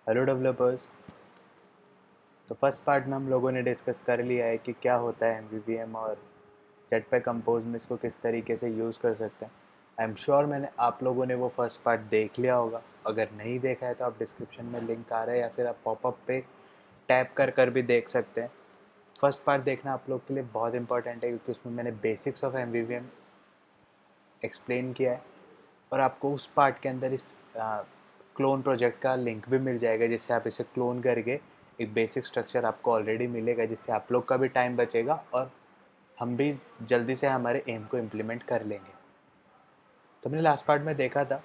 Hello developers. तो first part में हम लोगों ने डिस्कस कर लिया है कि क्या होता है एम और जेटपैक कंपोज में इसको किस तरीके से यूज़ कर सकते हैं। आई एम श्योर मैंने आप लोगों ने वो फर्स्ट पार्ट देख लिया होगा। अगर नहीं देखा है तो आप डिस्क्रिप्शन में लिंक आ रहा है या फिर आप पॉपअप पे टैप कर कर भी देख सकते हैं। फर्स्ट पार्ट देखना आप लोग के लिए बहुत इंपॉर्टेंट है क्योंकि उसमें मैंने बेसिक्स ऑफ एम एक्सप्लेन किया है और आपको उस पार्ट के अंदर इस क्लोन प्रोजेक्ट का लिंक भी मिल जाएगा जिससे आप इसे क्लोन करके एक बेसिक स्ट्रक्चर आपको ऑलरेडी मिलेगा जिससे आप लोग का भी टाइम बचेगा और हम भी जल्दी से हमारे एम को इम्प्लीमेंट कर लेंगे। तो हमने लास्ट पार्ट में देखा था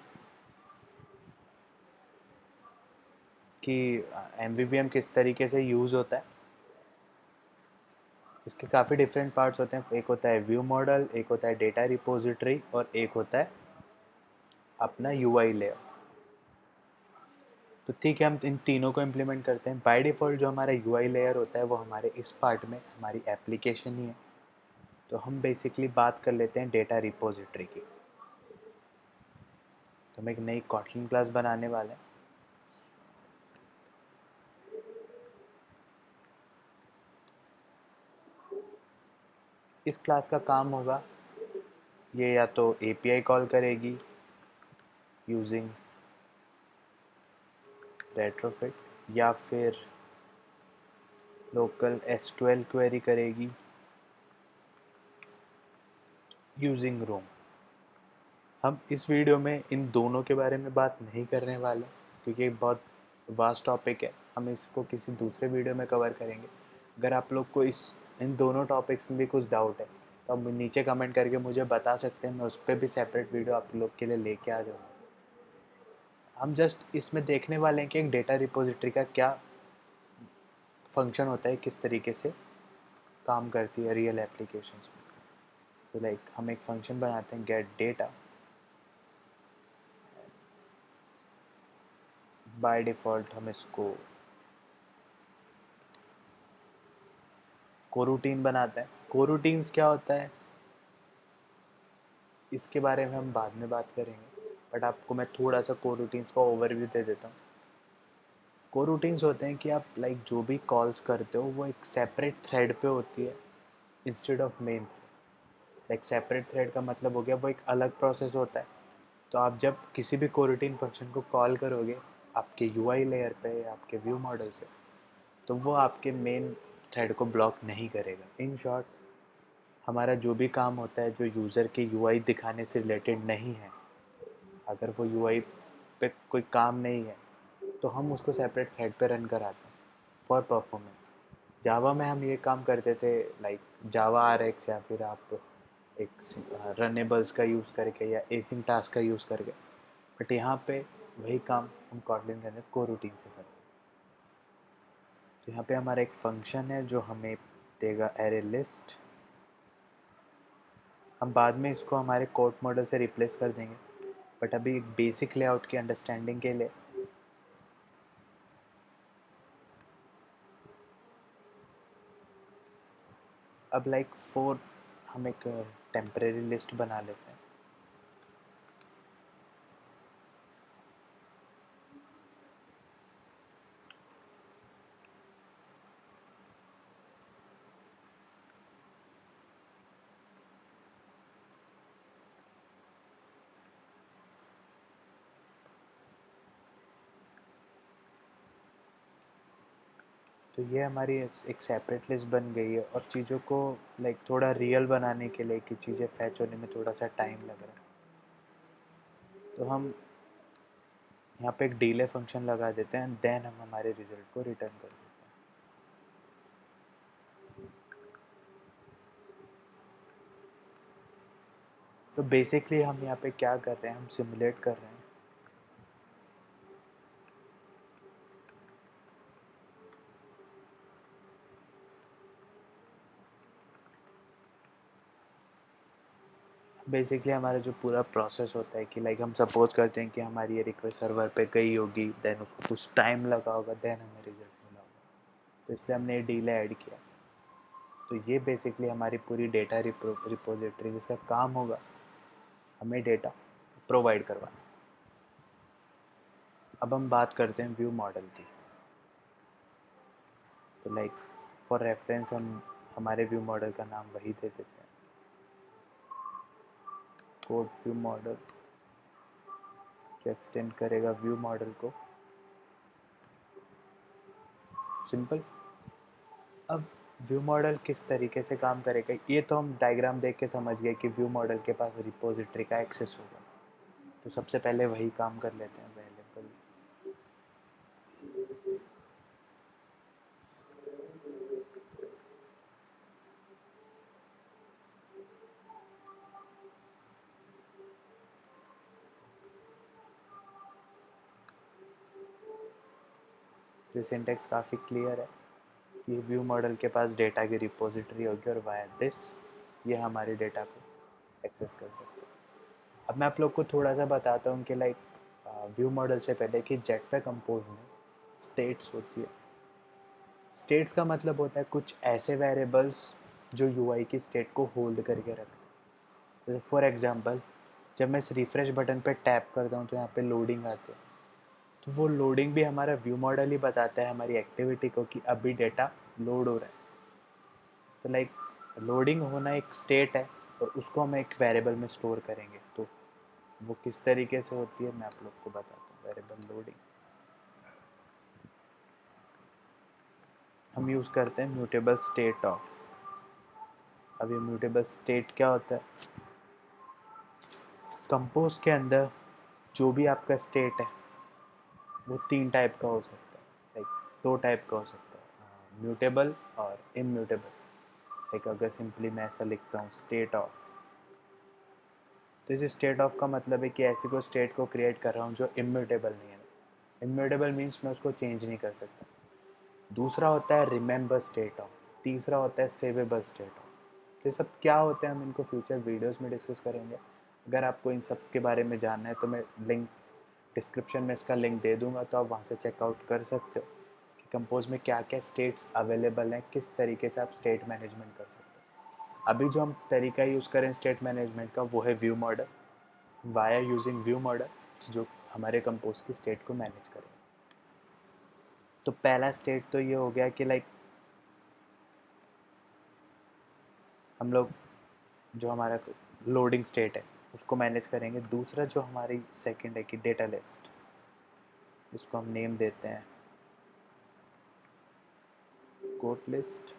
कि एम किस तरीके से यूज़ होता है। इसके काफ़ी डिफरेंट पार्ट्स होते हैं। एक होता है व्यू मॉडल, एक होता है डेटा रिपोजिटरी और एक होता है अपना यूआई लेयर। तो ठीक है, हम इन तीनों को इम्प्लीमेंट करते हैं। बाय डिफ़ॉल्ट जो हमारा यूआई लेयर होता है वो हमारे इस पार्ट में हमारी एप्लीकेशन ही है। तो हम बेसिकली बात कर लेते हैं डेटा रिपोजिटरी की। तो हम एक नई कॉटलिन क्लास बनाने वाले हैं। इस क्लास का काम होगा, ये या तो एपीआई कॉल करेगी यूजिंग रेट्रोफिट या फिर लोकल एसक्यूएल क्वेरी करेगी यूजिंग रोम। हम इस वीडियो में इन दोनों के बारे में बात नहीं करने वाले क्योंकि बहुत वास्ट टॉपिक है। हम इसको किसी दूसरे वीडियो में कवर करेंगे। अगर आप लोग को इन दोनों टॉपिक्स में भी कुछ डाउट है तो आप नीचे कमेंट करके मुझे बता सकते हैं। मैं उस पर भी सेपरेट वीडियो आप लोग के लिए लेके आ जाऊँगा। हम जस्ट इसमें देखने वाले हैं कि एक डेटा रिपोजिटरी का क्या फंक्शन होता है, किस तरीके से काम करती है रियल एप्लीकेशंस में। तो लाइक हम एक फंक्शन बनाते हैं गेट डेटा। बाय डिफ़ॉल्ट हम इसको कोरूटीन बनाते हैं। कोरूटीन्स क्या होता है इसके बारे में हम बाद में बात करेंगे, बट आपको मैं थोड़ा सा कोरूटीन्स का ओवरव्यू दे देता हूँ। कोरूटीन्स होते हैं कि आप लाइक जो भी कॉल्स करते हो वो एक सेपरेट थ्रेड पे होती है instead of main. Like separate thread का मतलब हो गया वो एक अलग प्रोसेस होता है। तो आप जब किसी भी कोरूटीन फंक्शन को कॉल करोगे आपके यूआई लेयर पे या आपके व्यू मॉडल से, तो वो आपके मेन थ्रेड को ब्लॉक नहीं करेगा। इन शॉर्ट, हमारा जो भी काम होता है जो यूज़र के यूआई दिखाने से रिलेटेड नहीं है, अगर वो यूआई पे कोई काम नहीं है तो हम उसको सेपरेट थ्रेड पे रन कराते हैं फॉर परफॉर्मेंस। जावा में हम ये काम करते थे, लाइक जावा RX या फिर आप एक रनेबल्स का यूज़ करके या एसिंग टास्क का यूज़ करके। बट यहाँ पे वही काम हम कॉटलिन के अंदर कोरूटीन से करते हैं। तो यहाँ पे हमारा एक फंक्शन है जो हमें देगा एरे लिस्ट। हम बाद में इसको हमारे कोड मॉडल से रिप्लेस कर देंगे, बट अभी एक बेसिक लेआउट की अंडरस्टैंडिंग के लिए अब लाइक फोर हम एक टेम्परेरी लिस्ट बना लेते हैं। तो ये हमारी एक सेपरेट लिस्ट बन गई है और चीज़ों को लाइक थोड़ा रियल बनाने के लिए कि चीज़ें फैच होने में थोड़ा सा टाइम लग रहा है, तो हम यहाँ पे एक डिले फंक्शन लगा देते हैं। देन हम हमारे रिजल्ट को रिटर्न कर देते हैं। तो बेसिकली हम यहाँ पे क्या कर रहे हैं, हम सिमुलेट कर रहे हैं बेसिकली हमारा जो पूरा प्रोसेस होता है कि लाइक हम सपोज करते हैं कि हमारी ये रिक्वेस्ट सर्वर पे गई होगी, देन उसको कुछ टाइम लगा होगा, देन हमें रिजल्ट मिला होगा। तो इसलिए हमने ये डिले ऐड किया। तो ये बेसिकली हमारी पूरी डेटा रिपोजिटरी जिसका काम होगा हमें डेटा प्रोवाइड करवाना। अब हम बात करते हैं व्यू मॉडल की। तो लाइक फॉर रेफरेंस हम हमारे व्यू मॉडल का नाम वही दे देते हैं, कोड व्यू मॉडल, जो एक्सटेंड करेगा व्यू मॉडल को। सिंपल। अब व्यू मॉडल किस तरीके से काम करेगा, ये तो हम डायग्राम देख के समझ गए कि व्यू मॉडल के पास रिपोजिटरी का एक्सेस होगा। तो सबसे पहले वही काम कर लेते हैं, अवेलेबल जो सिंटेक्स काफ़ी क्लियर है। ये व्यू मॉडल के पास डेटा की रिपोजिटरी होगी और वाया दिस ये हमारे डेटा को एक्सेस कर सकते हैं। अब मैं आप लोग को थोड़ा सा बताता हूँ कि लाइक व्यू मॉडल से पहले कि जेटपैक कंपोज में स्टेट्स होती है। स्टेट्स का मतलब होता है कुछ ऐसे वेरिएबल्स जो यूआई की स्टेट को होल्ड करके रखते हैं। जैसे फॉर एग्जांपल जब मैं इस रिफ्रेश बटन पे टैप करता हूँ तो यहाँ पे लोडिंग आती है, तो वो लोडिंग भी हमारा व्यू मॉडल ही बताता है हमारी एक्टिविटी को कि अभी डेटा लोड हो रहा है। तो लाइक लोडिंग होना एक स्टेट है और उसको हम एक वेरिएबल में स्टोर करेंगे। तो वो किस तरीके से होती है मैं आप लोग को बताता हूँ। वेरिएबल लोडिंग हम यूज़ करते हैं म्यूटेबल स्टेट ऑफ। अब ये म्यूटेबल स्टेट क्या होता है, कंपोज के अंदर जो भी आपका स्टेट है वो 3 टाइप का हो सकता है, लाइक 2 टाइप का हो सकता है, म्यूटेबल और इम्यूटेबल। लाइक अगर सिंपली मैं ऐसा लिखता हूँ स्टेट ऑफ, तो इस स्टेट ऑफ का मतलब है कि ऐसी कोई स्टेट को क्रिएट कर रहा हूँ जो इम्यूटेबल नहीं है। इम्यूटेबल मीन्स मैं उसको चेंज नहीं कर सकता। दूसरा होता है रिमेंबर स्टेट ऑफ, तीसरा होता है सेवेबल स्टेट ऑफ। ये सब क्या होते हैं हम इनको फ्यूचर वीडियोस में डिस्कस करेंगे। अगर आपको इन सब के बारे में जानना है तो मैं लिंक डिस्क्रिप्शन में इसका लिंक दे दूंगा, तो आप वहाँ से चेकआउट कर सकते हो कि कंपोज में क्या क्या स्टेट्स अवेलेबल हैं, किस तरीके से आप स्टेट मैनेजमेंट कर सकते हो। अभी जो हम तरीका यूज़ करें स्टेट मैनेजमेंट का वो है view model, via using view model, जो हमारे कंपोज की स्टेट को मैनेज करें। तो पहला स्टेट तो ये हो गया कि लाइक हम लोग जो हमारा लोडिंग स्टेट है उसको मैनेज करेंगे। दूसरा जो हमारी सेकंड है कि डेटा लिस्ट, इसको हम नेम देते हैं code list.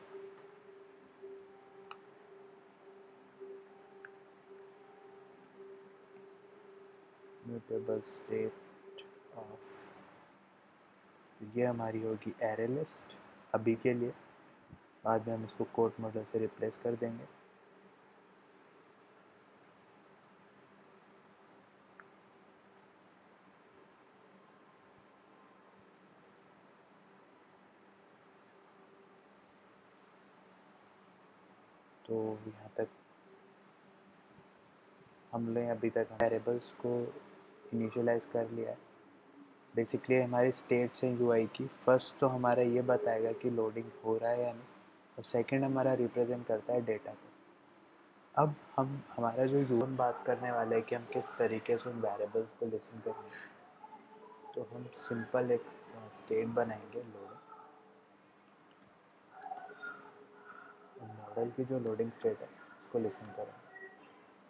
Mutable state of, ये हमारी होगी एरे लिस्ट अभी के लिए, बाद में हम इसको कोड मॉडल से रिप्लेस कर देंगे। तो यहाँ तक हमने अभी तक वेरिएबल्स को इनिशियलाइज कर लिया है। बेसिकली हमारी स्टेट्स हैं यूआई की। फर्स्ट तो हमारा ये बताएगा कि लोडिंग हो रहा है या नहीं, और सेकंड हमारा रिप्रेजेंट करता है डेटा को। अब हम हमारा जो हम बात करने वाले हैं कि हम किस तरीके से उन वेरिएबल्स को लिसन करेंगे। तो हम सिंपल एक स्टेट बनाएंगे लोड, मॉडल की जो लोडिंग स्टेट है उसको लिसन करेंगे।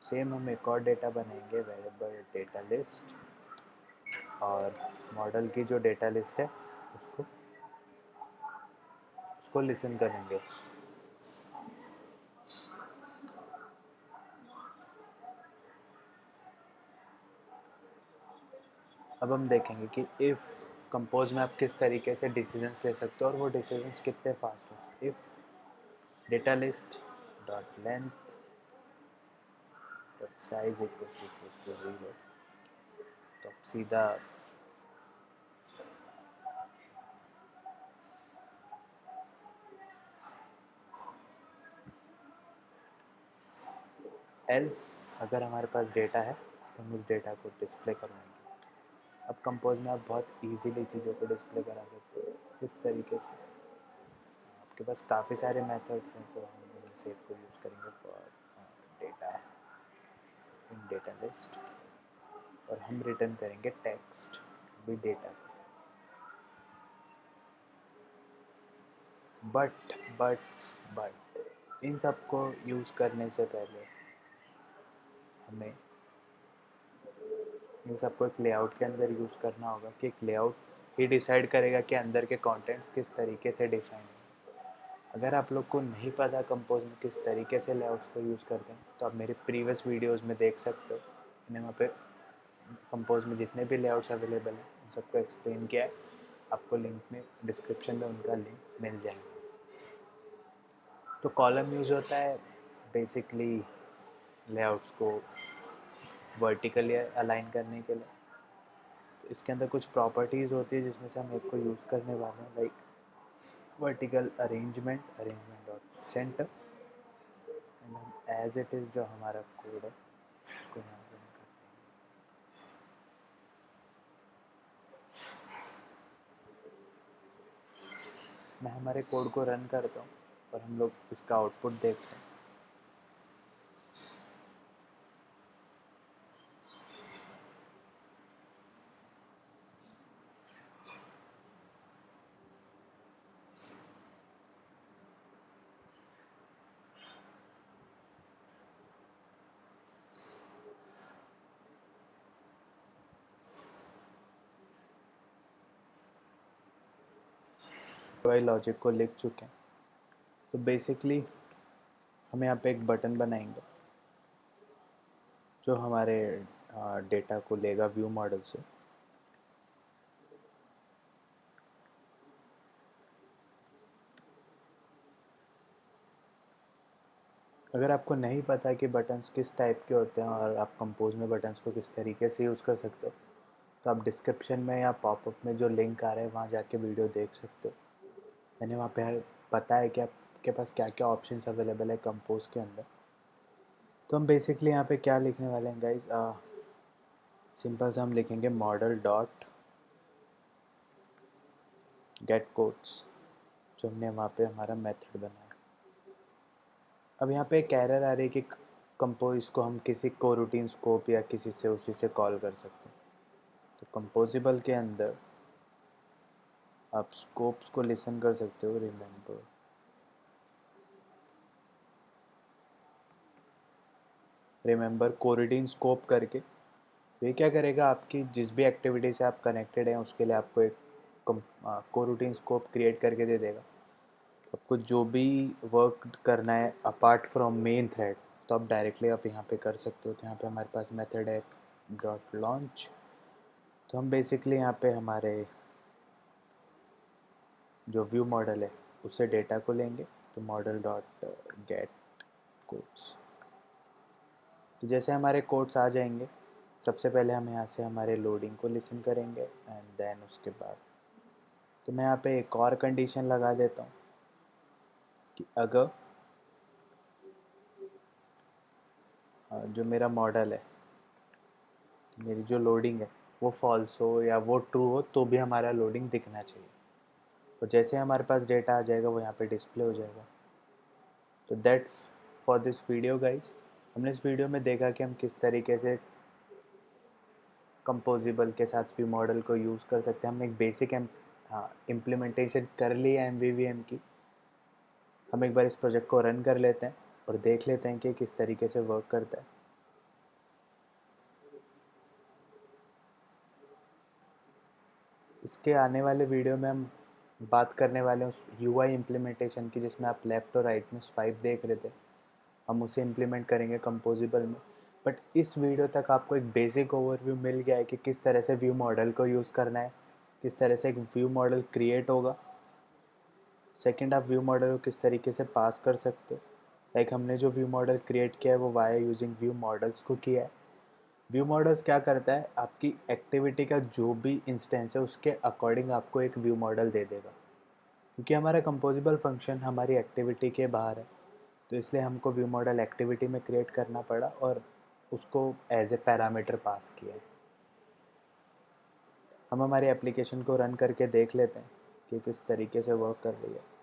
सेम हम एक और डेटा बनाएंगे वेरिएबल डेटा लिस्ट, और मॉडल की जो डेटा लिस्ट है उसको उसको लिसन करेंगे। अब हम देखेंगे कि इफ़ कंपोज में आप किस तरीके से डिसीजंस ले सकते हो और वो डिसीजंस कितने फास्ट हो। If data list dot length dot size equals to 0, तो आप सीधा एल्स अगर हमारे पास डेटा है तो हम उस डेटा को डिस्प्ले करवाएंगे। अब कंपोज में आप बहुत इजीली चीज़ों को डिस्प्ले करा सकते हो इस तरीके से। आपके पास काफ़ी सारे मेथड्स हैं, तो हम उनमें से एक को यूज़ करेंगे for data in data list, और हम रिटर्न करेंगे टेक्स्ट भी डेटा। बट इन सब को यूज़ करने से पहले हमें इन सबको एक लेआउट के अंदर यूज़ करना होगा कि एक लेआउट ही डिसाइड करेगा कि अंदर के कंटेंट्स किस तरीके से डिफाइन है। अगर आप लोग को नहीं पता कंपोज में किस तरीके से लेआउट्स को यूज़ करते हैं तो आप मेरे प्रीवियस वीडियोस में देख सकते हो। मैंने वहाँ पे कंपोज में जितने भी लेआउट्स अवेलेबल हैं उन सबको एक्सप्लेन किया है। आपको लिंक में डिस्क्रिप्शन में उनका लिंक मिल जाएगा। तो कॉलम यूज़ होता है बेसिकली लेआउट्स को वर्टिकली अलाइन करने के लिए। तो इसके अंदर कुछ प्रॉपर्टीज़ होती है जिसमें से हम एक को यूज़ करने वाले हैं, like vertical arrangement dot centre. And हम एज इट इज़ जो हमारा कोड है उसको यहाँ पे हम करते हैं। मैं हमारे कोड को रन करता हूँ और हम लोग इसका आउटपुट देखते हैं। वाई लॉजिक को लिख चुके हैं। तो बेसिकली हम यहाँ पे एक बटन बनाएंगे जो हमारे डेटा को लेगा व्यू मॉडल से। अगर आपको नहीं पता कि बटन्स किस टाइप के होते हैं और आप कंपोज में बटन्स को किस तरीके से यूज़ कर सकते हो तो आप डिस्क्रिप्शन में या पॉपअप में जो लिंक आ रहा है वहाँ जाके वीडियो देख सकते हो। मैंने वहाँ पे पता है कि आपके पास क्या क्या ऑप्शंस अवेलेबल है कंपोज के अंदर। तो हम बेसिकली यहाँ पे क्या लिखने वाले हैं गाइज, सिंपल से हम लिखेंगे मॉडल डॉट गेट कोड्स, जो हमने वहाँ पे हमारा मेथड बनाया। अब यहाँ पे एक एरर आ रही है कि कंपोज को हम किसी को रूटीन स्कोप या किसी से उसी से कॉल कर सकते हैं। तो कंपोजिबल के अंदर आप स्कोप्स को लिसन कर सकते हो, रिमेंबर कोरिडीन स्कोप करके। ये क्या करेगा, आपकी जिस भी एक्टिविटी से आप कनेक्टेड हैं उसके लिए आपको एक कोरूटीन स्कोप क्रिएट करके दे देगा। आपको जो भी वर्क करना है अपार्ट फ्रॉम मेन थ्रेड तो आप डायरेक्टली आप यहाँ पे कर सकते हो। तो यहाँ पे हमारे पास मेथड है डॉट लॉन्च। तो हम बेसिकली यहाँ पे हमारे जो व्यू मॉडल है उससे डेटा को लेंगे। तो मॉडल डॉट गेट कोड्स। तो जैसे हमारे कोड्स आ जाएंगे सबसे पहले हम यहाँ से हमारे लोडिंग को लिसन करेंगे एंड देन उसके बाद तो मैं यहाँ पे एक और कंडीशन लगा देता हूँ कि अगर जो मेरा मॉडल है, मेरी जो लोडिंग है वो फॉल्स हो या वो ट्रू हो तो भी हमारा लोडिंग दिखना चाहिए। और जैसे हमारे पास डेटा आ जाएगा वो यहाँ पे डिस्प्ले हो जाएगा। तो that's for this video guys. हमने इस वीडियो में देखा कि हम किस तरीके से कंपोजिबल के साथ व्यू मॉडल को यूज़ कर सकते हैं। हमने एक बेसिक इम्प्लीमेंटेशन कर ली है MVVM की। हम एक बार इस प्रोजेक्ट को रन कर लेते हैं और देख लेते हैं कि किस तरीके से वर्क करता है। इसके आने वाले वीडियो में हम बात करने वाले हैं उस UI इम्प्लीमेंटेशन की जिसमें आप लेफ़्ट और राइट में स्वाइप देख रहे थे। हम उसे इम्प्लीमेंट करेंगे कंपोजिबल में। बट इस वीडियो तक आपको एक बेसिक ओवरव्यू मिल गया है कि किस तरह से व्यू मॉडल को यूज़ करना है, किस तरह से एक व्यू मॉडल क्रिएट होगा। सेकंड, आप व्यू मॉडल को किस तरीके से पास कर सकते हो। लाइक हमने जो व्यू मॉडल क्रिएट किया है वो वाया यूजिंग व्यू मॉडल्स को किया है। व्यू मॉडल्स क्या करता है, आपकी एक्टिविटी का जो भी इंस्टेंस है उसके अकॉर्डिंग आपको एक व्यू मॉडल दे देगा। क्योंकि हमारा कंपोजिबल फंक्शन हमारी एक्टिविटी के बाहर है तो इसलिए हमको व्यू मॉडल एक्टिविटी में क्रिएट करना पड़ा और उसको एज ए पैरामीटर पास किया है। हम हमारी एप्लीकेशन को रन करके देख लेते हैं कि किस तरीके से वर्क कर रही है।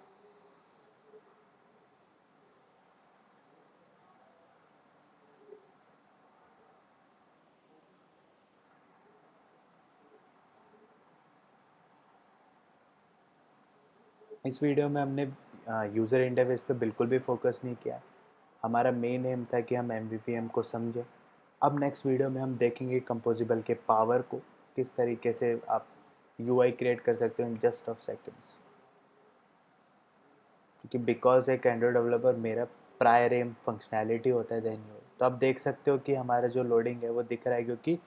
इस वीडियो में हमने यूज़र इंटरफेस पे बिल्कुल भी फोकस नहीं किया। हमारा मेन एम था कि हम एमवीवीएम को समझें। अब नेक्स्ट वीडियो में हम देखेंगे कंपोजिबल के पावर को, किस तरीके से आप यूआई क्रिएट कर सकते हो इन जस्ट ऑफ सेकेंड्स। क्योंकि बिकॉज एक एंड्रॉयड डेवलपर मेरा प्रायर एम फंक्शनैलिटी होता है देन यूआई। तो आप देख सकते हो कि हमारा जो लोडिंग है वो दिख रहा है, क्योंकि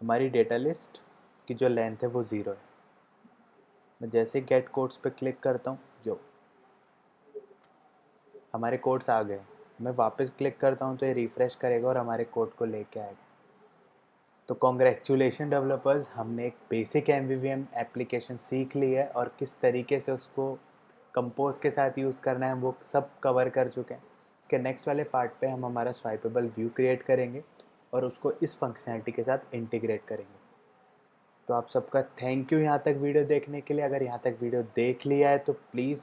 हमारी डेटा लिस्ट की जो लेंथ है वो 0 है। मैं जैसे गेट कोड्स पे क्लिक करता हूँ, जो हमारे कोड्स आ गए, मैं वापस क्लिक करता हूँ तो ये रिफ़्रेश करेगा और हमारे कोड को लेके आएगा। तो कॉन्ग्रेचुलेशन डेवलपर्स, हमने एक बेसिक एमवीवीएम एप्लीकेशन सीख ली है और किस तरीके से उसको कंपोज के साथ यूज़ करना है वो सब कवर कर चुके हैं। इसके नेक्स्ट वाले पार्ट पे हम हमारा स्वाइपेबल व्यू क्रिएट करेंगे और उसको इस फंक्शनैलिटी के साथ इंटीग्रेट करेंगे। तो आप सबका थैंक यू यहाँ तक वीडियो देखने के लिए। अगर यहाँ तक वीडियो देख लिया है तो प्लीज़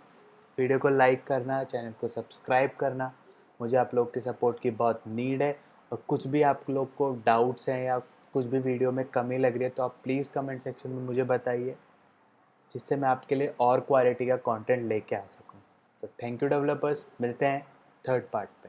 वीडियो को लाइक करना, चैनल को सब्सक्राइब करना। मुझे आप लोग की सपोर्ट की बहुत नीड है। और कुछ भी आप लोग को डाउट्स हैं या कुछ भी वीडियो में कमी लग रही है तो आप प्लीज़ कमेंट सेक्शन में मुझे बताइए, जिससे मैं आपके लिए और क्वालिटी का कंटेंट लेके आ सकूँ। तो थैंक यू डेवलपर्स, मिलते हैं थर्ड पार्ट पे।